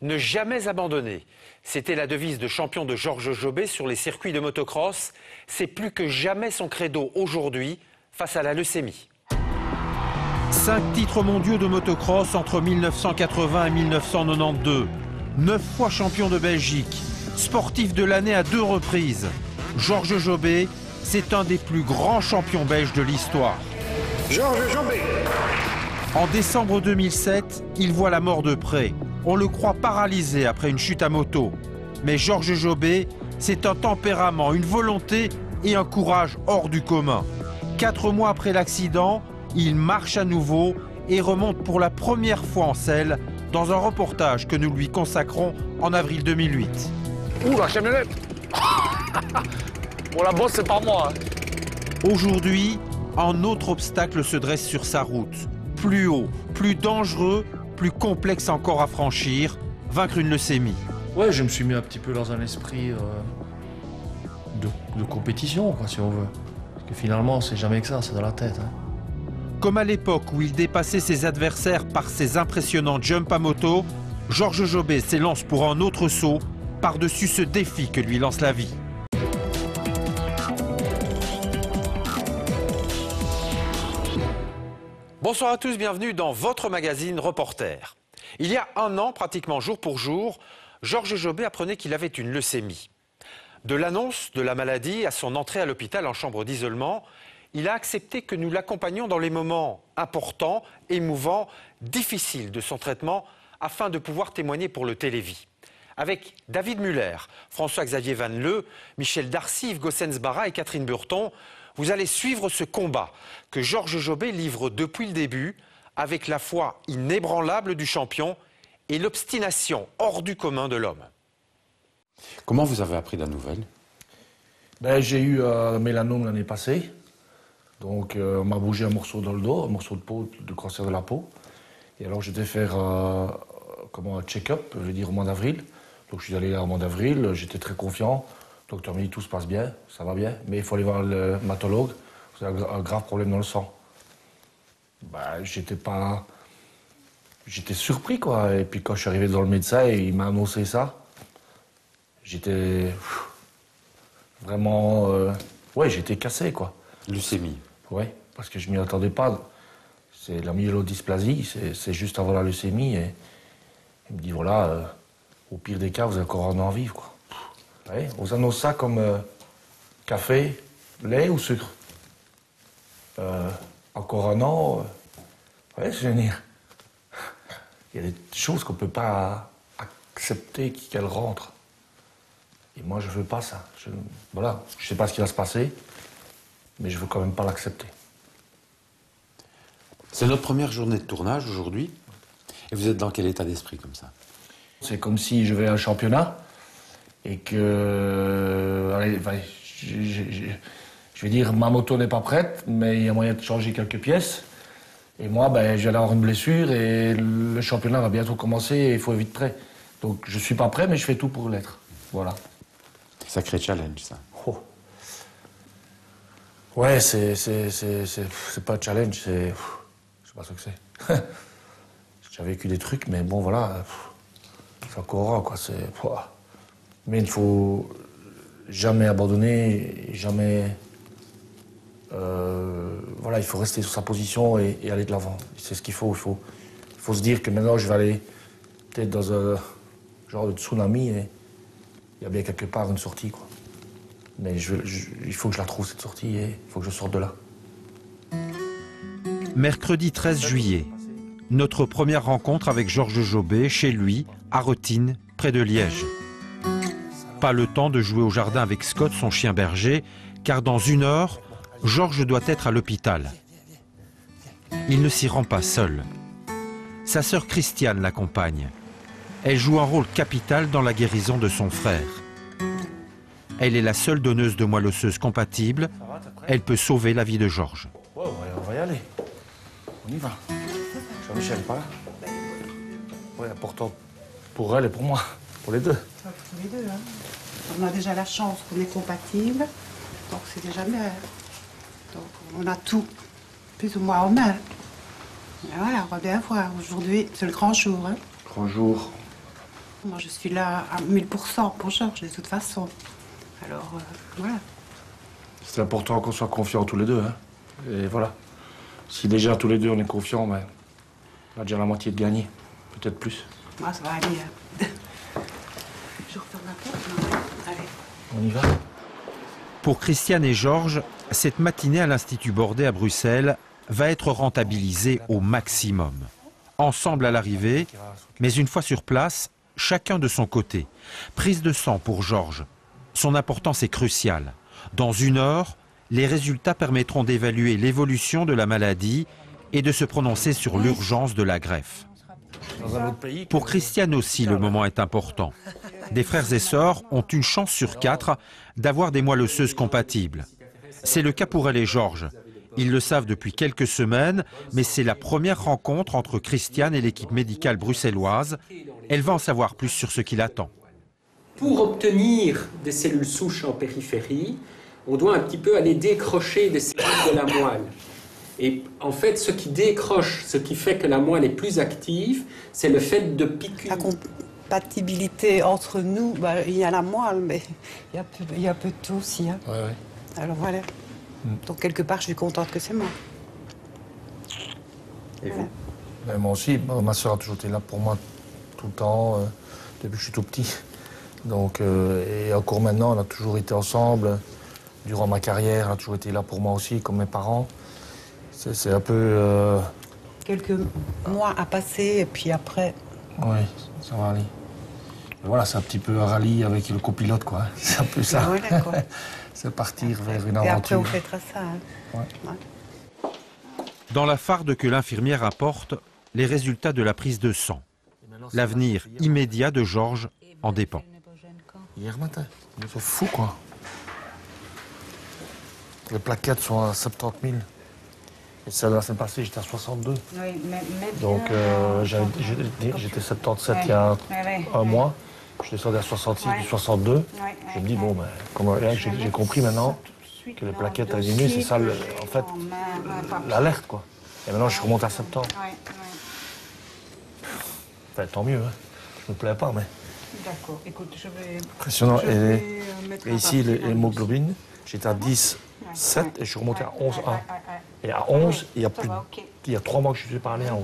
Ne jamais abandonner. C'était la devise de champion de Georges Jobé sur les circuits de motocross. C'est plus que jamais son credo aujourd'hui face à la leucémie. 5 titres mondiaux de motocross entre 1980 et 1992. 9 fois champion de Belgique. Sportif de l'année à 2 reprises. Georges Jobé, c'est un des plus grands champions belges de l'histoire. Georges Jobé. En décembre 2007, il voit la mort de près. On le croit paralysé après une chute à moto. Mais Georges Jobé, c'est un tempérament, une volonté et un courage hors du commun. 4 mois après l'accident, il marche à nouveau et remonte pour la première fois en selle dans un reportage que nous lui consacrons en avril 2008. Ouh, la camionnette. Bon, la bosse, c'est pas moi. Aujourd'hui, un autre obstacle se dresse sur sa route. Plus haut, plus dangereux, plus complexe encore à franchir, vaincre une leucémie. Ouais, je me suis mis un petit peu dans un esprit de compétition, quoi, si on veut. Parce que finalement, c'est jamais que ça, c'est dans la tête. Hein. Comme à l'époque où il dépassait ses adversaires par ses impressionnants jumps à moto, Georges Jobé s'élance pour un autre saut par-dessus ce défi que lui lance la vie. Bonsoir à tous, bienvenue dans votre magazine Reporter. Il y a un an, pratiquement jour pour jour, Georges Jobé apprenait qu'il avait une leucémie. De l'annonce de la maladie à son entrée à l'hôpital en chambre d'isolement, il a accepté que nous l'accompagnions dans les moments importants, émouvants, difficiles de son traitement afin de pouvoir témoigner pour le Télévis. Avec David Muller, François-Xavier Vanleu, Michel Darcy, Yves Gossens-Bara et Catherine Burton, vous allez suivre ce combat que Georges Jobé livre depuis le début avec la foi inébranlable du champion et l'obstination hors du commun de l'homme. Comment vous avez appris la nouvelle? J'ai eu un mélanome l'année passée. Donc on m'a bougé un morceau dans le dos, un morceau de peau, de cancer de la peau. Et alors j'étais faire un check-up, je veux dire au mois d'avril. Donc je suis allé là au mois d'avril, j'étais très confiant. Le docteur m'a dit tout se passe bien, ça va bien, mais il faut aller voir le hématologue, c'est un grave problème dans le sang. J'étais surpris quoi, et puis quand je suis arrivé dans le médecin et il m'a annoncé ça, j'étais vraiment, j'étais cassé quoi. Leucémie. Oui, parce que je m'y attendais pas. C'est la myélodysplasie, c'est juste avant la leucémie et il me dit voilà, au pire des cas vous avez encore un an à vivre quoi. Ouais, on vous annonce ça comme café, lait ou sucre. Encore un an, je veux dire, il y a des choses qu'on ne peut pas accepter qu'elles rentrent. Et moi, je ne veux pas ça. Je ne sais pas ce qui va se passer, mais je ne veux quand même pas l'accepter. C'est notre première journée de tournage aujourd'hui. Et vous êtes dans quel état d'esprit comme ça? C'est comme si je vais à un championnat. Et que, je vais dire, ma moto n'est pas prête, mais il y a moyen de changer quelques pièces. Et moi, je vais aller avoir une blessure et le championnat va bientôt commencer et il faut être vite prêt. Donc je suis pas prêt, mais je fais tout pour l'être. Voilà. Sacré challenge, ça. Oh. Ouais, c'est pas un challenge, c'est... Je sais pas ce que c'est. J'ai vécu des trucs, mais bon, voilà. C'est encore quoi, c'est... Mais il ne faut jamais abandonner, jamais... il faut rester sur sa position et aller de l'avant. C'est ce qu'il faut. Il faut se dire que maintenant, je vais aller peut-être dans un genre de tsunami et il y a bien quelque part une sortie, quoi. Mais il faut que je la trouve, cette sortie, et il faut que je sorte de là. Mercredi 13 juillet, notre première rencontre avec Georges Jobé, chez lui, à Rethines, près de Liège. Pas le temps de jouer au jardin avec Scott, son chien berger, car dans 1 heure, Georges doit être à l'hôpital. Il ne s'y rend pas seul. Sa sœur Christiane l'accompagne. Elle joue un rôle capital dans la guérison de son frère. Elle est la seule donneuse de moelle osseuse compatible. Elle peut sauver la vie de Georges. Ouais, on va y aller. On y va. Jean-Michel, pas là? Oui, important pour elle et pour moi, pour les deux. Pour les deux, hein. On a déjà la chance qu'on est compatibles, donc c'est déjà bien. Donc on a tout, plus ou moins en main. Et voilà, on va bien voir. Aujourd'hui, c'est le grand jour. Hein. Grand jour. Moi, je suis là à 1000% pour Georges, de toute façon. Alors, voilà. C'est important qu'on soit confiants tous les deux. Hein. Et voilà. Si déjà tous les deux on est confiants, ben, on a déjà la moitié de gagné. Peut-être plus. Moi, ça va aller. Je referme la porte. Non. Allez. On y va? Pour Christiane et Georges, cette matinée à l'Institut Bordet à Bruxelles va être rentabilisée au maximum. Ensemble à l'arrivée, mais une fois sur place, chacun de son côté. Prise de sang pour Georges. Son importance est cruciale. Dans 1 heure, les résultats permettront d'évaluer l'évolution de la maladie et de se prononcer sur l'urgence de la greffe. Dans un autre pays. Pour Christiane aussi, le moment est important. Des frères et sœurs ont une chance sur 4 d'avoir des moelles osseuses compatibles. C'est le cas pour elle et Georges. Ils le savent depuis quelques semaines, mais c'est la première rencontre entre Christiane et l'équipe médicale bruxelloise. Elle va en savoir plus sur ce qui l'attend. Pour obtenir des cellules souches en périphérie, on doit un petit peu aller décrocher des cellules de la moelle. Et en fait, ce qui décroche, ce qui fait que la moelle est plus active, c'est le fait de piqûres. La compatibilité entre nous, bah, il y a la moelle, mais il y a peu de tout aussi. Hein. Ouais, ouais. Alors voilà. Donc quelque part, je suis contente que c'est moi. Et vous? Ben, moi aussi, ma soeur a toujours été là pour moi tout le temps, depuis que je suis tout petit. Donc, et encore maintenant, on a toujours été ensemble. Durant ma carrière, elle a toujours été là pour moi aussi, comme mes parents. C'est un peu... Quelques mois à passer, et puis après... Oui, ça va aller. Mais voilà, c'est un petit peu un rallye avec le copilote, quoi. C'est un peu ça. Voilà, quoi. C'est partir vers une Et après, aventure. on fêtera ça. Hein. Ouais. Ouais. Dans la farde que l'infirmière apporte, les résultats de la prise de sang. L'avenir immédiat de Georges en dépend. Hier matin. C'est fou, quoi. Les plaquettes sont à 70 000. Et celle de la semaine passée, j'étais à 62. Oui, Donc, j'étais 77 il y a un mois. Je suis descendu à 66, puis 62. Je me dis, bon, ben, comme j'ai compris maintenant que les plaquettes avaient diminué, c'est ça, en fait, l'alerte, quoi. Et maintenant, je remonte à 70. Enfin, tant mieux, hein. Je me plais pas, mais... D'accord. Écoute, je vais... Impressionnant. mettre Et un ici, papier. l'hémoglobine, j'étais à 10, 7 et je suis remonté à 11, 1. Et à 11, il y a 3 mois que je suis pas allé à 11.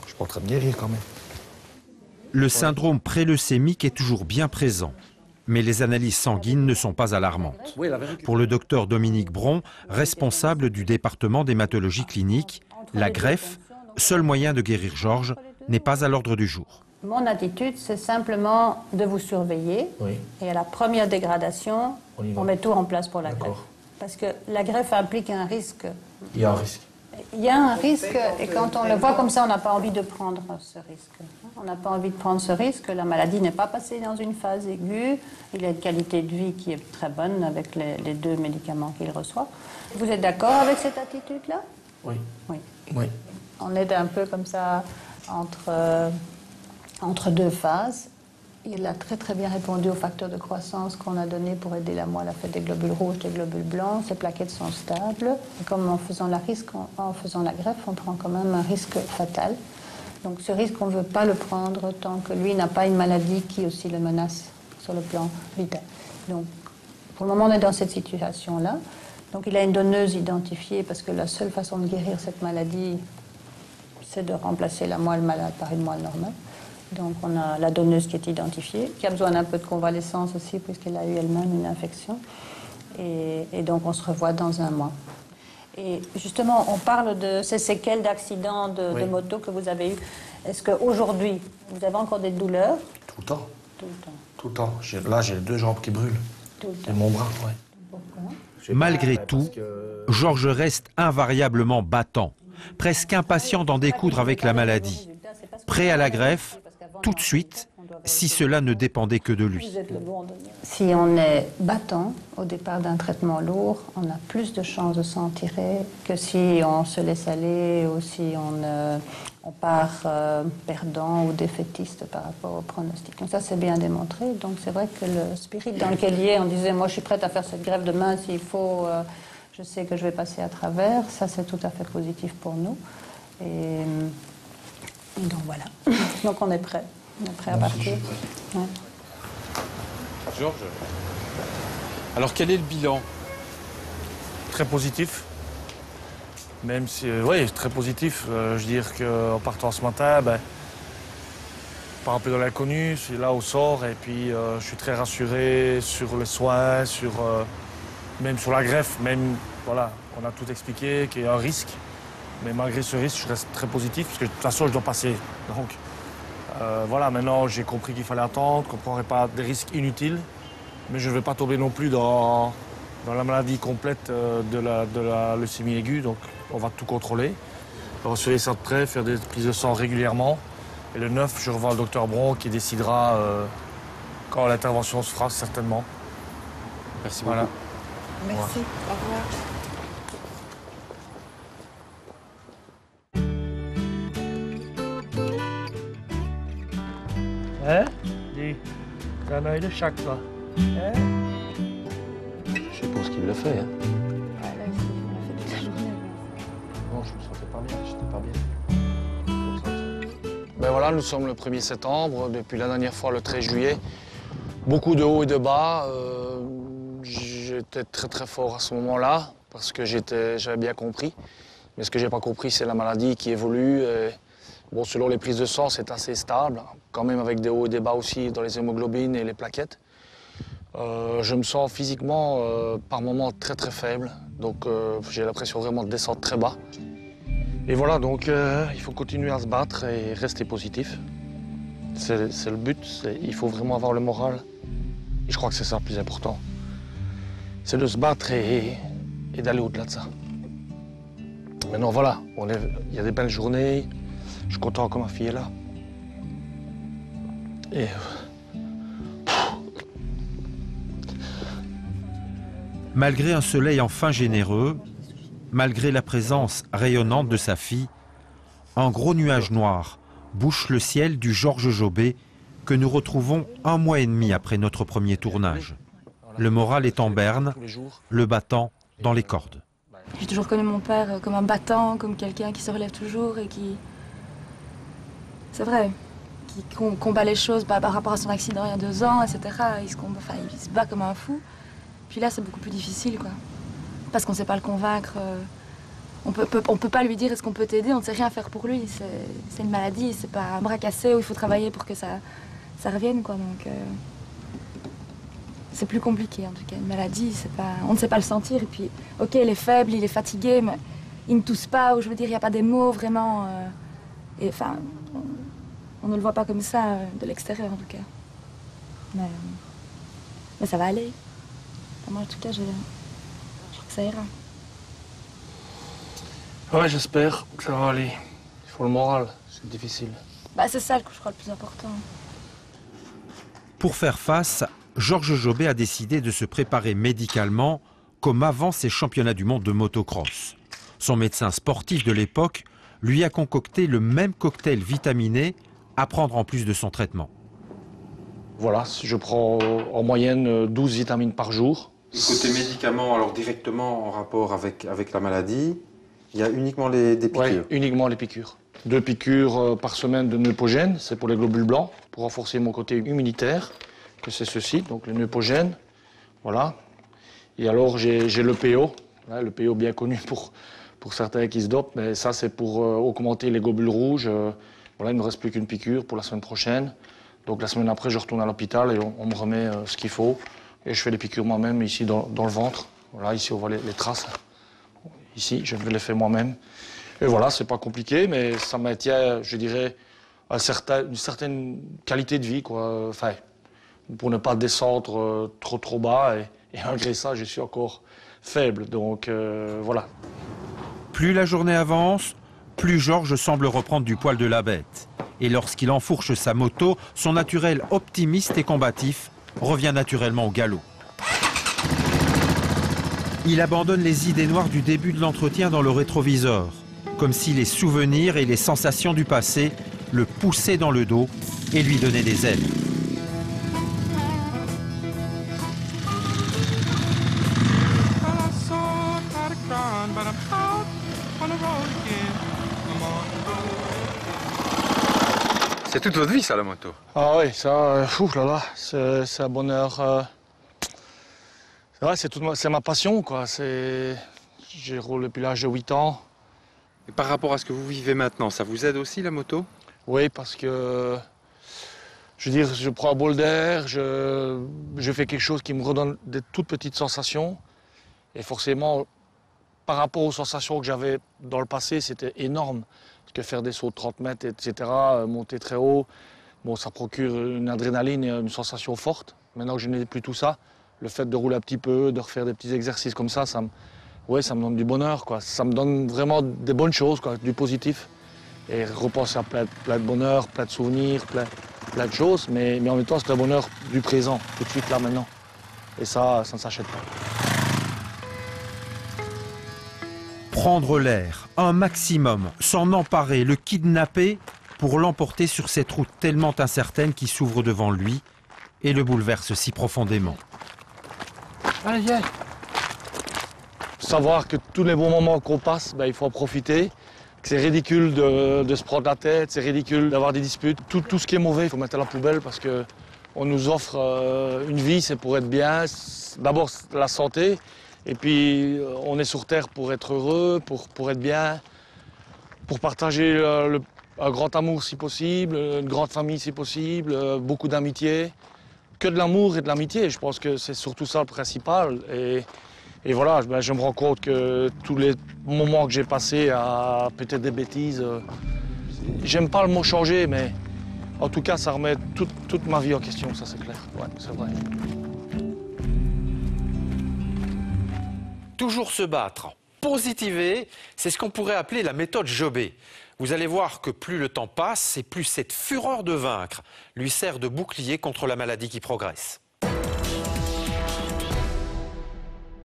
Je suis pas en train de guérir quand même. Le syndrome préleucémique est toujours bien présent, mais les analyses sanguines ne sont pas alarmantes. Pour le docteur Dominique Bron, responsable du département d'hématologie clinique, la greffe, seul moyen de guérir Georges, n'est pas à l'ordre du jour. Mon attitude, c'est simplement de vous surveiller. Oui. Et à la première dégradation, on met tout en place pour la greffe. Parce que la greffe implique un risque. Il y a un risque. Il y a un risque, et quand on le voit comme ça, on n'a pas envie de prendre ce risque. On n'a pas envie de prendre ce risque. La maladie n'est pas passée dans une phase aiguë. Il a une qualité de vie qui est très bonne avec les 2 médicaments qu'il reçoit. Vous êtes d'accord avec cette attitude-là? Oui. Oui. Oui. On est un peu comme ça entre 2 phases. Il a très très bien répondu aux facteurs de croissance qu'on a donnés pour aider la moelle à faire des globules rouges, des globules blancs. Ses plaquettes sont stables. Et comme en faisant la greffe, on prend quand même un risque fatal. Donc ce risque, on ne veut pas le prendre tant que lui n'a pas une maladie qui aussi le menace sur le plan vital. Donc pour le moment, on est dans cette situation-là. Donc il a une donneuse identifiée parce que la seule façon de guérir cette maladie, c'est de remplacer la moelle malade par une moelle normale. Donc on a la donneuse qui est identifiée, qui a besoin d'un peu de convalescence aussi, puisqu'elle a eu elle-même une infection. Et donc on se revoit dans 1 mois. Et justement, on parle de ces séquelles d'accidents de moto que vous avez eu. Est-ce qu'aujourd'hui, vous avez encore des douleurs? Tout le temps. Tout le temps. Tout le temps. Là, j'ai les 2 jambes qui brûlent. Tout le Et temps. mon bras, ouais. Pourquoi? Malgré tout, Georges reste invariablement battant, presque impatient d'en découdre avec la maladie. Prêt à la greffe, tout de suite, si cela ne dépendait que de lui. Si on est battant au départ d'un traitement lourd, on a plus de chances de s'en tirer que si on se laisse aller ou si on part perdant ou défaitiste par rapport au pronostic. Donc ça, c'est bien démontré. Donc c'est vrai que le spirit dans lequel il est, on disait, moi je suis prête à faire cette greffe demain s'il faut, je sais que je vais passer à travers. Ça, c'est tout à fait positif pour nous. Et donc voilà. Donc on est prêt. On est prêt à partir. Ouais. Georges, alors quel est le bilan? Très positif. Même si, oui, très positif. Je veux dire qu'en partant ce matin, pas un peu dans l'inconnu, je suis là au sort et puis je suis très rassuré sur le soin, même sur la greffe. Même, voilà, on a tout expliqué qu'il y a un risque. Mais malgré ce risque, je reste très positif parce que de toute façon, je dois passer. Donc, voilà, maintenant, j'ai compris qu'il fallait attendre, qu'on ne prendrait pas des risques inutiles. Mais je ne vais pas tomber non plus dans la maladie complète de la leucémie aiguë. Donc, on va tout contrôler. On va surveiller ça de près, faire des prises de sang régulièrement. Et le 9, je revois le docteur Bron qui décidera quand l'intervention se fera, certainement. Merci beaucoup. Voilà. Merci. Au revoir. Hein? Dis, t'as un œil de chaque, toi. Hein? Je suppose qu'il le fait. Hein. Ouais, là, il fait toute la journée. Non, je me sentais pas bien, j'étais pas bien. Ben voilà, nous sommes le 1er septembre, depuis la dernière fois le 13 juillet. Beaucoup de hauts et de bas. J'étais très très fort à ce moment-là, parce que j'avais bien compris. Mais ce que j'ai pas compris, c'est la maladie qui évolue. Et, bon, selon les prises de sang, c'est assez stable, quand même avec des hauts et des bas aussi dans les hémoglobines et les plaquettes. Je me sens physiquement, par moments, très très faible. Donc j'ai l'impression vraiment de descendre très bas. Et voilà, donc il faut continuer à se battre et rester positif. C'est le but, il faut vraiment avoir le moral. Et je crois que c'est ça le plus important. C'est de se battre et d'aller au-delà de ça. Maintenant voilà, il y a des belles journées, je suis content que ma fille est là. Et... Malgré un soleil enfin généreux, malgré la présence rayonnante de sa fille, un gros nuage noir bouche le ciel du Georges Jobé que nous retrouvons 1 mois et demi après notre premier tournage. Le moral est en berne, le battant dans les cordes. J'ai toujours connu mon père comme un battant, comme quelqu'un qui se relève toujours et qui... C'est vrai, qui combat les choses par rapport à son accident il y a 2 ans, etc. Il se bat comme un fou. Puis là, c'est beaucoup plus difficile, quoi. Parce qu'on ne sait pas le convaincre. On peut pas lui dire est-ce qu'on peut t'aider, on ne sait rien faire pour lui. C'est une maladie, c'est pas un bras cassé où il faut travailler pour que ça revienne, quoi. Donc, c'est plus compliqué, en tout cas. Une maladie, on ne sait pas le sentir. Et puis, ok, il est faible, il est fatigué, mais il ne tousse pas, ou je veux dire, il n'y a pas des mots vraiment. Et enfin, on ne le voit pas comme ça de l'extérieur, en tout cas. Mais ça va aller. Enfin, moi, en tout cas, je crois que ça ira. Ouais, j'espère que ça va aller. Il faut le moral, c'est difficile. Bah, c'est ça, je crois, le plus important. Pour faire face, Georges Jobé a décidé de se préparer médicalement comme avant ses championnats du monde de motocross. Son médecin sportif de l'époque lui a concocté le même cocktail vitaminé à prendre en plus de son traitement. Voilà, je prends en moyenne 12 vitamines par jour. Côté médicaments, alors directement en rapport avec la maladie, il y a uniquement des piqûres? Oui, uniquement les piqûres. 2 piqûres par semaine de Neupogène, c'est pour les globules blancs, pour renforcer mon côté immunitaire, que c'est ceci, donc le Neupogène, voilà. Et alors j'ai le PO, le PO bien connu pour certains qui se dopent, mais ça c'est pour augmenter les globules rouges. Voilà, il ne me reste plus qu'une piqûre pour la semaine prochaine. Donc la semaine après, je retourne à l'hôpital et on me remet ce qu'il faut. Et je fais les piqûres moi-même ici dans le ventre. Voilà, ici on voit les traces. Ici, je les fais moi-même. Et voilà, c'est pas compliqué, mais ça maintient, je dirais, une certaine qualité de vie, quoi. Enfin, pour ne pas descendre trop bas. Et malgré ça, je suis encore faible. Donc voilà. Plus la journée avance, plus Georges semble reprendre du poil de la bête. Et lorsqu'il enfourche sa moto, son naturel optimiste et combatif revient naturellement au galop. Il abandonne les idées noires du début de l'entretien dans le rétroviseur, comme si les souvenirs et les sensations du passé le poussaient dans le dos et lui donnaient des ailes. C'est toute votre vie, ça, la moto? Ah oui, ça, là là, c'est un bonheur. C'est ma passion, quoi. J'ai roulé depuis l'âge de 8 ans. Et par rapport à ce que vous vivez maintenant, ça vous aide aussi, la moto? Oui, parce que, je veux dire, je prends un bol d'air, je fais quelque chose qui me redonne des toutes petites sensations. Et forcément, par rapport aux sensations que j'avais dans le passé, c'était énorme. Parce que faire des sauts de 30 mètres, etc., monter très haut, bon, ça procure une adrénaline et une sensation forte. Maintenant que je n'ai plus tout ça, le fait de rouler un petit peu, de refaire des petits exercices comme ça, ça me donne du bonheur, quoi. Ça me donne vraiment des bonnes choses, quoi, du positif. Et repenser à plein de bonheur, plein de souvenirs, plein de choses. Mais en même temps, c'est un bonheur du présent, tout de suite, là, maintenant. Et ça ne s'achète pas. Prendre l'air, un maximum, s'en emparer, le kidnapper pour l'emporter sur cette route tellement incertaine qui s'ouvre devant lui et le bouleverse si profondément. Allez, allez. Savoir que tous les bons moments qu'on passe, il faut en profiter. C'est ridicule de se prendre la tête, c'est ridicule d'avoir des disputes. Tout ce qui est mauvais, il faut mettre à la poubelle parce qu'on nous offre une vie, c'est pour être bien. D'abord la santé, et puis on est sur Terre pour être heureux, pour être bien, pour partager un grand amour si possible, une grande famille si possible, beaucoup d'amitié. Que de l'amour et de l'amitié, je pense que c'est surtout ça le principal. Et voilà, je me rends compte que tous les moments que j'ai passés à peut-être des bêtises, j'aime pas le mot changer, mais en tout cas, ça remet toute ma vie en question, ça c'est clair. Ouais, c'est vrai. Toujours se battre, positiver, c'est ce qu'on pourrait appeler la méthode Jobé. Vous allez voir que plus le temps passe et plus cette fureur de vaincre lui sert de bouclier contre la maladie qui progresse.